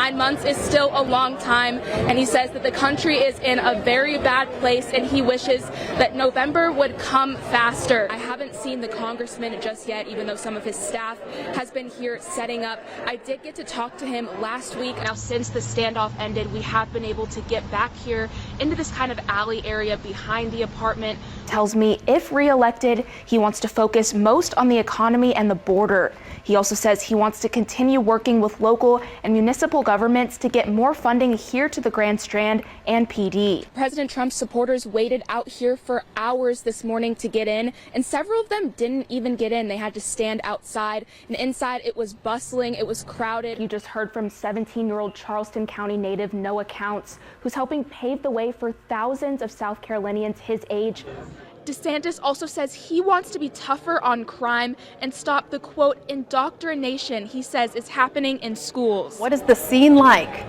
9 months is still a long time, and he says that the country is in a very bad place, and he wishes that November would come faster. I haven't seen the congressman just yet, even though some of his staff has been here setting up. I did get to talk to him last week. Now, since the standoff ended, we have been able to get back here into this kind of alley area behind the apartment. Tells me if re-elected, he wants to focus most on the economy and the border. He also says he wants to continue working with local and municipal governments to get more funding here to the Grand Strand and PD. President Trump's supporters waited out here for hours this morning to get in, and several of them didn't even get in. They had to stand outside, and inside it was bustling, it was crowded. You just heard from 17-year-old Charleston County native Noah Counts, who's helping pave the way for thousands of South Carolinians his age. DeSantis also says he wants to be tougher on crime and stop the, quote, indoctrination he says is happening in schools. What is the scene like?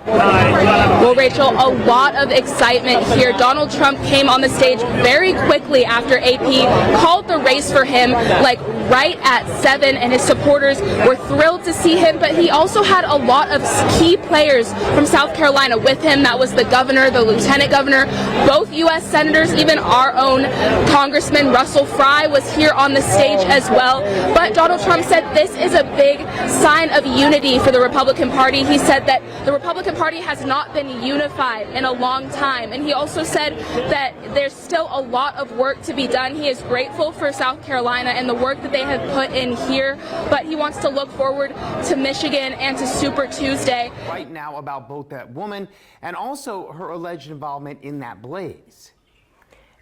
Well, Rachel, a lot of excitement here. Donald Trump came on the stage very quickly after AP called the race for him, like right at 7, and his supporters were thrilled to see him, but he also had a lot of key players from South Carolina with him. That was the governor, the lieutenant governor, both U.S. senators, even our own Congressman Russell Fry was here on the stage as well. But Donald Trump said this is a big sign of unity for the Republican Party. He said that the Republican Party has not been unified in a long time, and he also said that there's still a lot of work to be done. He is grateful for South Carolina and the work that they have put in here, but he wants to look forward to Michigan and to Super Tuesday. Right now about both that woman and also her alleged involvement in that blaze.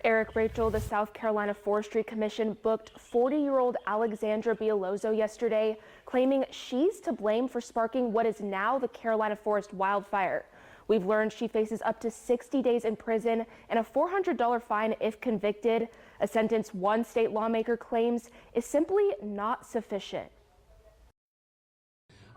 Eric, Rachel, the South Carolina Forestry Commission booked 40-year-old Alexandra Bielozzo yesterday, claiming she's to blame for sparking what is now the Carolina forest wildfire. We've learned she faces up to 60 days in prison and a $400 fine if convicted, a sentence one state lawmaker claims is simply not sufficient.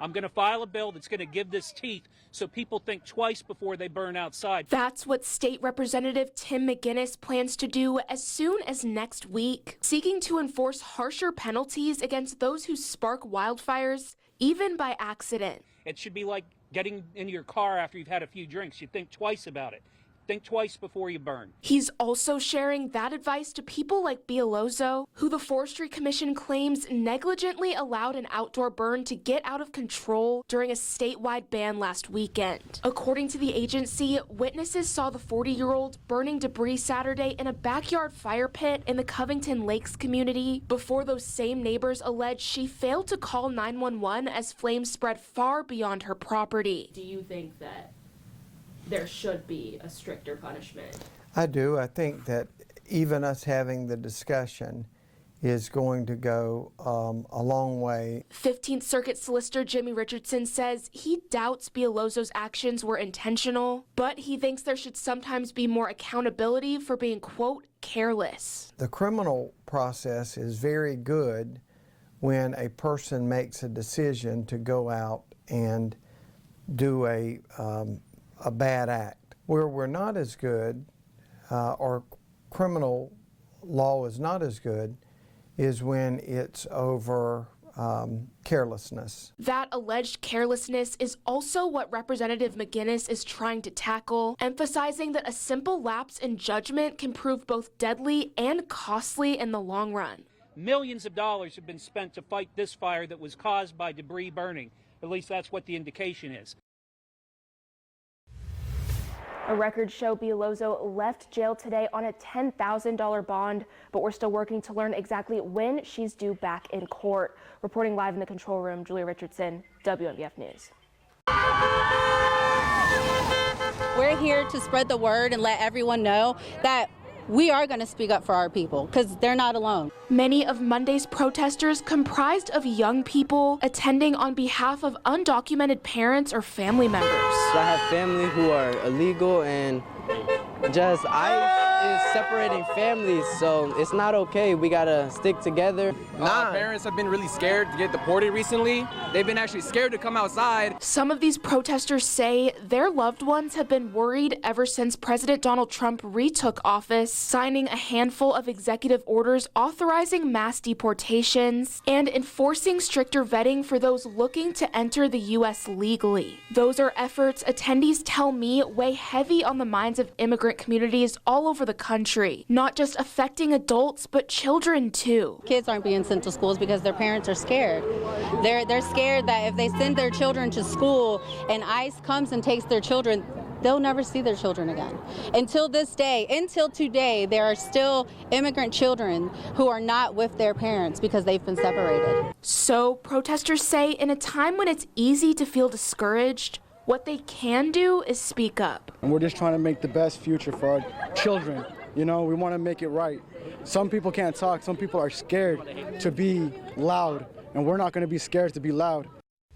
I'm going to file a bill that's going to give this teeth so people think twice before they burn outside. That's what State Representative Tim McGinnis plans to do as soon as next week, seeking to enforce harsher penalties against those who spark wildfires, even by accident. It should be like getting in your car after you've had a few drinks. You think twice about it. Think twice before you burn. He's also sharing that advice to people like Bielozzo, who the Forestry Commission claims negligently allowed an outdoor burn to get out of control during a statewide ban last weekend. According to the agency, witnesses saw the 40-year-old burning debris Saturday in a backyard fire pit in the Covington Lakes community before those same neighbors alleged she failed to call 911 as flames spread far beyond her property. Do you think that there should be a stricter punishment? I do. I think that even us having the discussion is going to go a long way. 15th Circuit Solicitor Jimmy Richardson says he doubts Bielozzo's actions were intentional, but he thinks there should sometimes be more accountability for being, quote, careless. The criminal process is very good when a person makes a decision to go out and do a bad act. Where we're not as good, or criminal law is not as good, is when it's over carelessness. That alleged carelessness is also what Representative McGinnis is trying to tackle, emphasizing that a simple lapse in judgment can prove both deadly and costly in the long run. Millions of dollars have been spent to fight this fire that was caused by debris burning. At least that's what the indication is. A records show Bielozzo left jail today on a $10,000 bond, but we're still working to learn exactly when she's due back in court. Reporting live in the control room, Julia Richardson, WNBF News. We're here to spread the word and let everyone know that we are going to speak up for our people because they're not alone. Many of Monday's protesters comprised of young people attending on behalf of undocumented parents or family members. I have family who are illegal, and just ICE is separating families, so it's not okay. We gotta stick together. Parents have been really scared to get deported recently. They've been actually scared to come outside. Some of these protesters say their loved ones have been worried ever since President Donald Trump retook office, signing a handful of executive orders authorizing mass deportations and enforcing stricter vetting for those looking to enter the U.S. legally. Those are efforts attendees tell me weigh heavy on the minds of immigrant communities all over the country, not just affecting adults, but children too. Kids aren't being sent to schools because their parents are scared. They're scared that if they send their children to school and ICE comes and takes their children, they'll never see their children again. Until this day, until today, there are still immigrant children who are not with their parents because they've been separated. So protesters say in a time when it's easy to feel discouraged, what they can do is speak up. And we're just trying to make the best future for our children. You know, we want to make it right. Some people can't talk, some people are scared to be loud, and we're not going to be scared to be loud.